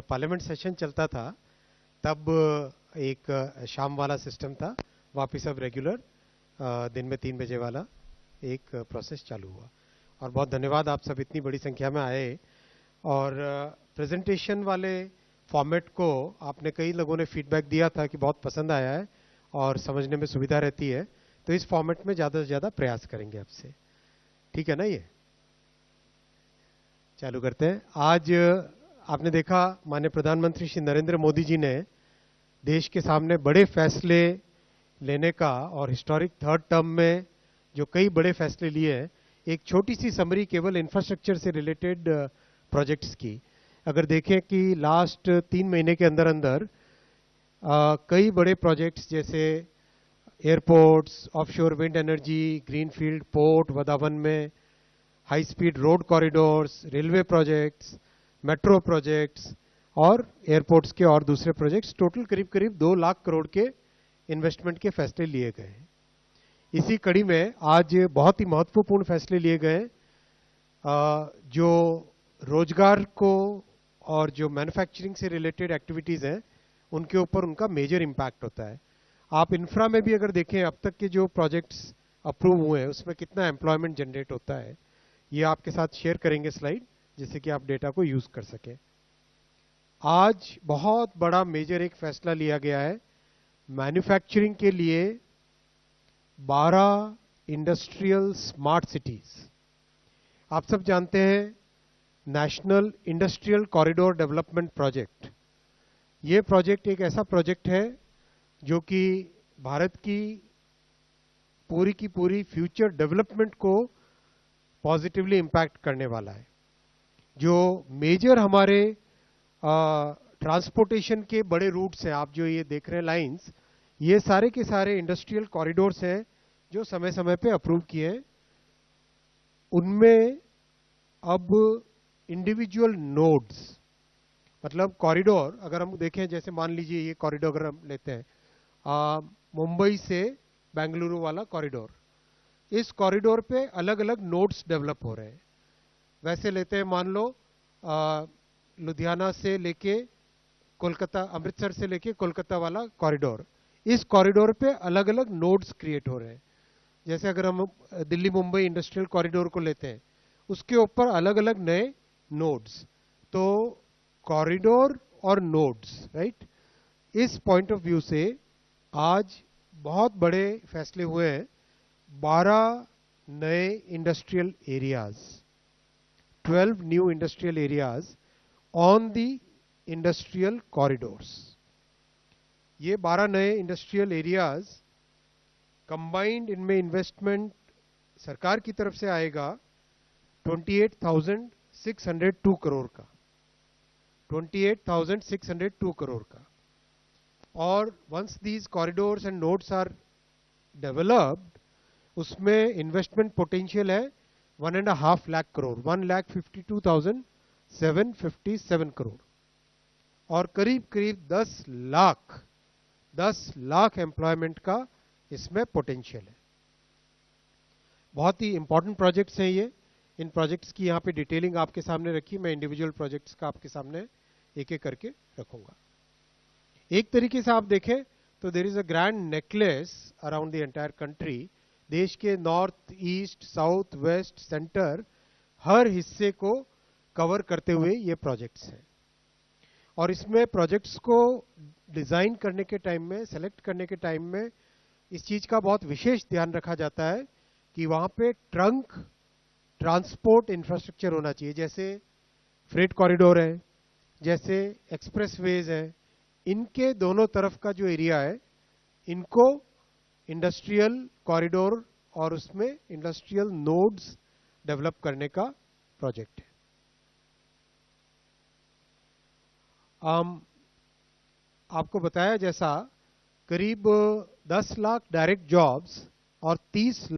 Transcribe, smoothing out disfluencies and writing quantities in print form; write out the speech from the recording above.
Parliament session चलता था तब एक शाम वाला सिस्टम था, वापस अब रेगुलर दिन में 3 बजे वाला एक प्रोसेस चालू हुआ। और बहुत धन्यवाद, आप सब इतनी बड़ी संख्या में आए। और प्रेजेंटेशन वाले फॉर्मेट को आपने कई लोगों ने फीडबैक दिया था कि बहुत पसंद आया है और समझने में सुविधा रहती है, तो इस फॉर्मेट में ज़्यादा से ज़्यादा प्रयास करेंगे आपसे। ठीक है ना? ये चालू करते हैं। आज आपने देखा माननीय प्रधानमंत्री श्री नरेंद्र मोदी जी ने देश के सामने बड़े फैसले लेने का और हिस्टोरिक थर्ड टर्म में जो कई बड़े फैसले लिए हैं, एक छोटी सी समरी केवल इंफ्रास्ट्रक्चर से रिलेटेड प्रोजेक्ट्स की। अगर देखें कि लास्ट 3 महीने के अंदर अंदर कई बड़े प्रोजेक्ट्स जैसे airports, offshore wind energy, greenfield port Vadhavan में, high speed road corridors, railway projects, metro projects और एयरपोर्ट्स के और दूसरे प्रोजेक्ट्स, टोटल करीब करीब 2 लाख करोड़ के इन्वेस्टमेंट के फैसले लिए गए। इसी कड़ी में आज बहुत ही महत्वपूर्ण फैसले लिए गए जो रोजगार को और जो मैन्युफैक्चरिंग से रिलेटेड एक्टिविटीज हैं उनके ऊपर उनका मेजर इंपैक्ट होता है। आप इंफ्रा में भी अगर देखें अब तक के जो प्रोजेक्ट्स अप्रूव हुए हैं उसमें कितना एम्प्लॉयमेंट जनरेट होता है, ये आपके साथ शेयर करेंगे स्लाइड, जिससे कि आप डेटा को यूज कर सकें। आज बहुत बड़ा मेजर एक फैसला लिया गया है मैन्युफैक्चरिंग के लिए 12 इंडस्ट्रियल स्मार्ट सिटीज। आप सब जानते हैं national industrial corridor development project, ये प्रोजेक्ट एक ऐसा प्रोजेक्ट है जो कि भारत की पूरी फ्यूचर डेवलपमेंट को पॉजिटिवली इम्पैक्ट करने वाला है। जो मेजर हमारे ट्रांसपोर्टेशन के बड़े रूट्स हैं, आप जो ये देख रहे हैं लाइंस, ये सारे के सारे इंडस्ट्रियल कॉरिडोर्स हैं जो समय समय पे अप्रूव किए हैं। उनमें अब इंडिविजुअल नोड्स, मतलब कॉरिडोर अगर हम देखें, जैसे मान लीजिए ये कॉरिडोर अगर हम लेते हैं मुंबई से बेंगलुरु वाला कॉरिडोर, इस कॉरिडोर पे अलग अलग नोड्स डेवलप हो रहे हैं। वैसे लेते हैं, मान लो लुधियाना से लेके कोलकाता, अमृतसर से लेके कोलकाता वाला कॉरिडोर, इस कॉरिडोर पे अलग अलग नोड्स क्रिएट हो रहे हैं। जैसे अगर हम दिल्ली मुंबई इंडस्ट्रियल कॉरिडोर को लेते हैं, उसके ऊपर अलग अलग नए नोड्स। तो कॉरिडोर और नोड्स, राइट, इस पॉइंट ऑफ व्यू से आज बहुत बड़े फैसले हुए हैं। 12 नए industrial areas, 12 new industrial areas on the industrial corridors. ये 12 नए इंडस्ट्रियल एरियाज कंबाइंड, इनमें इन्वेस्टमेंट सरकार की तरफ से आएगा 28,602 करोड़ का, 28,602 करोड़ का। और once these corridors and nodes are developed, उसमें इन्वेस्टमेंट पोटेंशियल है 1.5 लाख करोड़, 1,52,757 करोड़। और करीब करीब 10 लाख एम्प्लॉयमेंट का इसमें पोटेंशियल है। बहुत ही इंपॉर्टेंट प्रोजेक्ट्स हैं ये। इन प्रोजेक्ट्स की यहाँ पे डिटेलिंग आपके सामने रखी, मैं इंडिविजुअल प्रोजेक्ट्स का आपके सामने एक एक करके रखूंगा। एक तरीके से आप देखें तो there is a grand necklace around the entire country. देश के north, east, south, west, centre, हर हिस्से को कवर करते हुए ये प्रोजेक्ट्स हैं। और इसमें प्रोजेक्ट्स को डिजाइन करने के टाइम में, सेलेक्ट करने के टाइम में इस चीज का बहुत विशेष ध्यान रखा जाता है कि वहां पे ट्रंक ट्रांसपोर्ट इंफ्रास्ट्रक्चर होना चाहिए। जैसे फ्रेट कॉरिडोर है, जैसे एक्सप्रेसवेज है, इनके दोनों तरफ का जो एरिया है, इनको इंडस्ट्रियल कॉरिडोर और उसमें इंडस्ट्रियल नोड्स डेवलप करने का प्रोजेक्ट है। आपको बताया जैसा करीब 10 लाख डायरेक्ट जॉब्स और 30